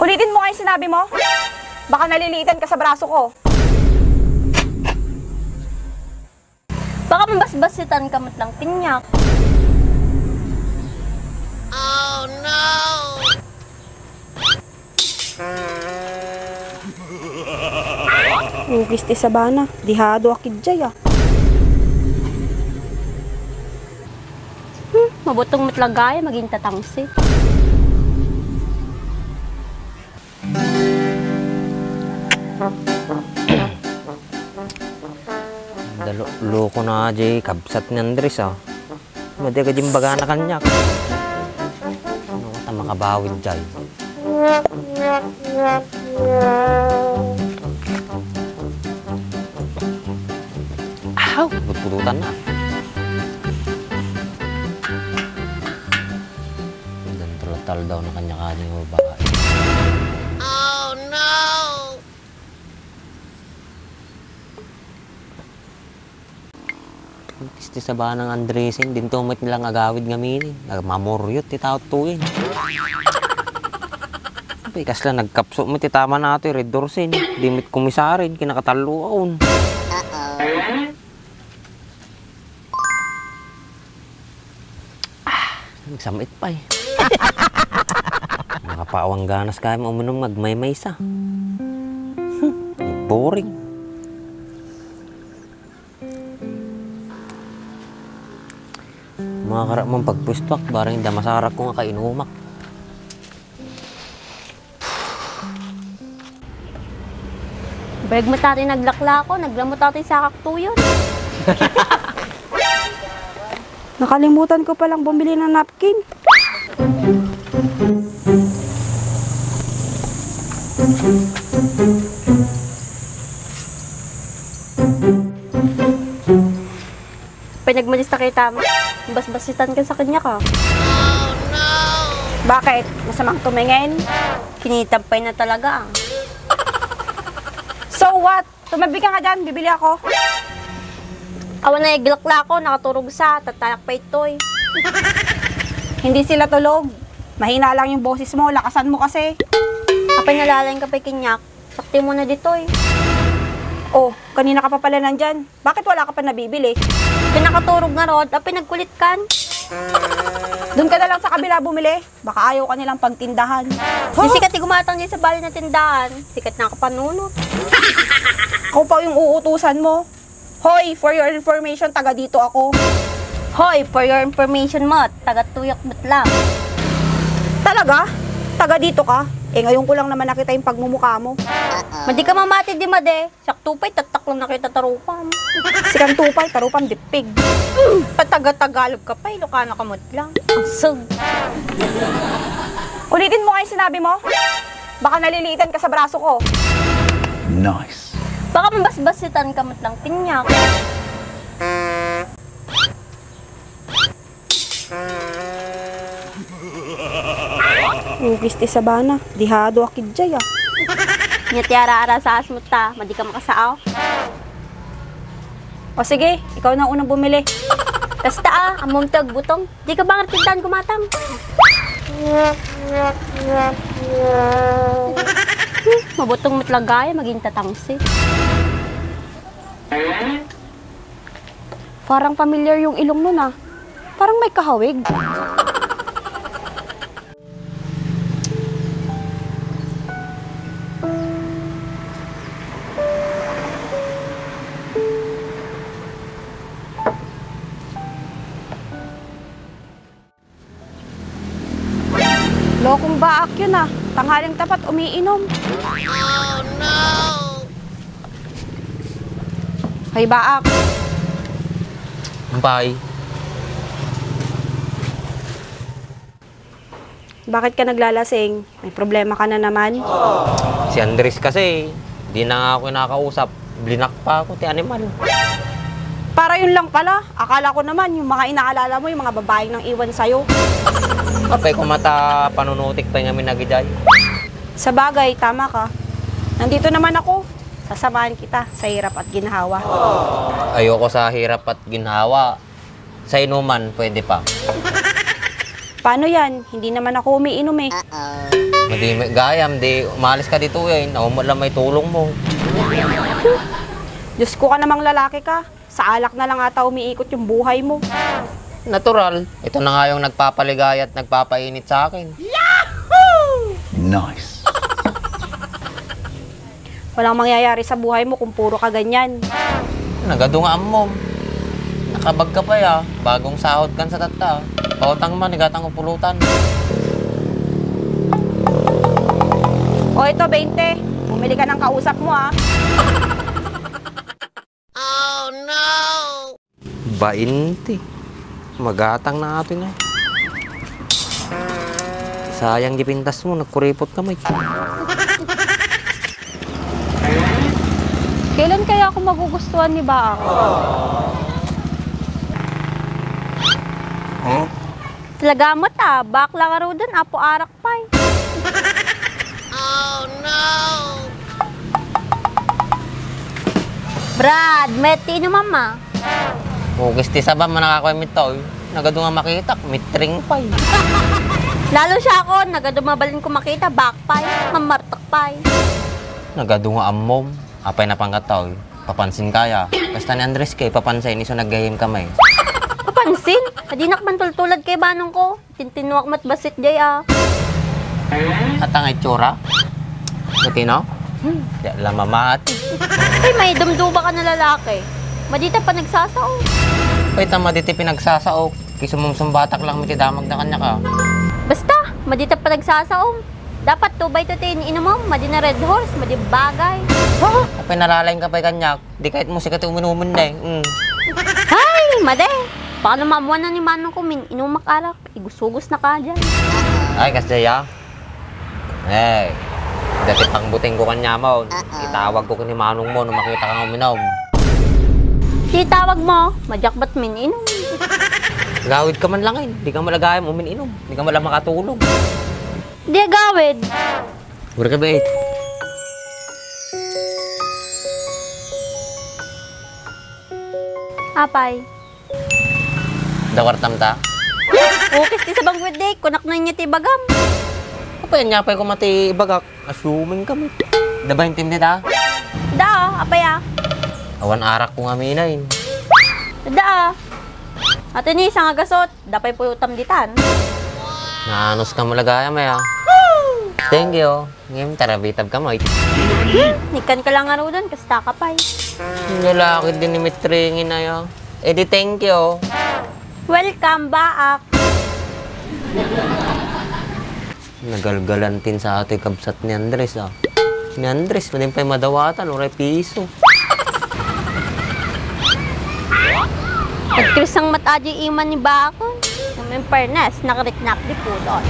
Ulitin mo nga yung sinabi mo. Baka naliliitan ka sa braso ko. Baka mabasbasitan ka mo't lang tinyak. Oh no! Ugis ti sabana. Dihado akid jay ah. Mabutong matlagay, maging tatangsi. Loko na jay kabsat ni Andres ah. Madi ka jimbaga na kanyak. Ano ka makabawid jay? Aw! Putpututan na. Tal daw na kanya-kanya ng babae. Oh no! Isti sa ba ng Andresen, din tumit nilang agawid ngamin. Nagmamoryot, titaot tuwin. Ikas lang, nagkapso mo titama nato yung Red Dorsen. Dimit kumisarin, kinakataluaon. Nagsamit pa eh. Nakapawang ganas kaya mo uminom magmaymaysa. Boring. Mga karap mong pagpustwak, barang hindi masarak ko nga kainumak. Bayag mo tayo naglakla ko, naglamot tayo sa kaktuyon. Nakalimutan ko palang bumili ng napkin. Pinagmalista kita, basbasitan ka sa kanya ka. Bakit? Masamang tumingin? Kinitampay na talaga. So what? Tumabi ka nga dyan, bibili ako. Awan na iglakla ko, nakaturog sa, tatayak pa ito'y. Hindi sila tulog. Mahina lang yung boses mo, lakasan mo kasi. Apay nalalaing ka pa kinyak, sakti mo na dito'y. Oh, kanina ka pa pala nandyan. Bakit wala ka pa nabibili? Pinakaturog nga rod, apay nagkulit kan. Doon ka na lang sa kabila bumili. Baka ayaw ka nilang pagtindahan. Yung sikat gumatang dyan sa bali na tindahan, sikat na kapanunot. Ako pa yung uutusan mo. Hoy, for your information, taga dito ako. Hoy, for your information mo, taga-tuyak mo't lang. Talaga? Taga dito ka? Eh ngayon ko lang naman nakita yung pagmumukha mo. Madi ka mamati di made, saktupay, tatak lang nakita tarupam. Sikang tupay, tarupang dipig. Pataga-tagalog ka pa, Ilocano ka mo't lang. Ang sug. Ulitin mo nga yung sinabi mo. Baka naliliitan ka sa braso ko. Nice. Baka mabasbasitan ka mo't lang tinyak. Ugis ti sabana. Dihado akid jay ah. Nyatiara-ara sa asmut ta, madi ka makasaaw. O sige, ikaw na unang bumili. Basta amom tagbutong, di ka ba nga tindahan gumatang? Mabutong matlagay, maging tatangsi. Parang familiar yung ilong nun ah. Parang may kahawig. Lokong baak yun ah. Tanghaling tapat umiinom. Oh no! Hay baak. Bye. Bakit ka naglalasing? May problema ka na naman? Si Andres kasi, di na nga ako nakakausap. Blinak pa ako, ti animal. Para yun lang pala. Akala ko naman yung mga inaalala mo, yung mga babaeng nang iwan sa'yo. Kapay kumata panunutik pa yung amin nagijay. Sa bagay, tama ka. Nandito naman ako. Sasamahan kita sa hirap at ginhawa. Ayoko sa hirap at ginhawa. Sa inuman, pwede pa. Paano yan? Hindi naman ako umiinom eh. Madi gayam, di umalis ka dito eh. Naumala may tulong mo. Diyos ko ka namang lalaki ka. Sa alak na lang ata umiikot yung buhay mo. Natural. Ito na nga yung nagpapaligaya at nagpapainit sa akin. Nice. Walang mangyayari sa buhay mo kung puro ka ganyan. Nagadungaan mo. Nakabag ka pa ya. Bagong sahod kan sa tata. Pautang man, igatang upulutan. O ito, 20. Bumili ka ng kausap mo, ah. Oh no! 20. Magatang na atin eh. Sayang di pintas mo, nagkuripot kamay. Kailan kaya ako magugustuhan ni ba ako? Talagamot bakla ka rin dun, apo arak pa eh. Oh no! Brad, meti no mama. Hugis ti sabam manakakwemit to. Nagado nga makita, mitring pa eh. Lalo siya ako, nagadumabalin ko makita, backpay, mamartak pay. Nagado nga amom. Apay na pangkataw. Papansin kaya. Basta ni Andres kay papansin, iso naggahim kamay. Papansin, adinak man tultulad kay banong ko. Tintinuak mat basit jay At ang itsura. Buti no? Di alam mamat. Ay, may dumduba ka na lalaki. Madita pa nagsasao. Pay tama diti pinagsasaok. Kisumumsumbatak lang mitidamag na kanya ka. Basta, madita pa nagsasao. Dapat 2x2 inom mo, madi na red horse, madi bagay. Apay nalalaing ka pa'y kanyak. Di kahit musika ti uminumin na eh. Ay, made. Baka namamuan na ni Manong ko, inumak alak. Igusugos na ka dyan. Ay, kasya. Eh, dati pang buting ko kanya mo. Itawag ko ni Manong mo nung makita kang uminom. Di tawag mo, madyak ba't inom? Gawid ka man lang eh. Di ka malagayam umininom. Di ka malang makatulog. Di agawid. Gura ka ba eh? Apay. Dawartam ta? Ukis ti sa bangwid day, kunak na niya ti bagam. Apay niya pa'y kumati bagak. Assuming kami. Daba yung team nita? Da, apay Awan arak kong aminain. Da. At ini isang agasot, dapay po utam ditan. Naanos ka malagayam eh. Thank you. Ngayon tarabitab ka mo. Nikan ka lang nga doon, kasta ka pa'y. Lalaki din ni Mitringin na yun. Eh di thank you. Welcome back. Nagalgalantin sa ating kabsat ni Andres Ni Andres, mading pa'y madawatan, uray piso. Nagkrisang mataji iman ni ba ako? Namin fairness, nakariknak di po doon.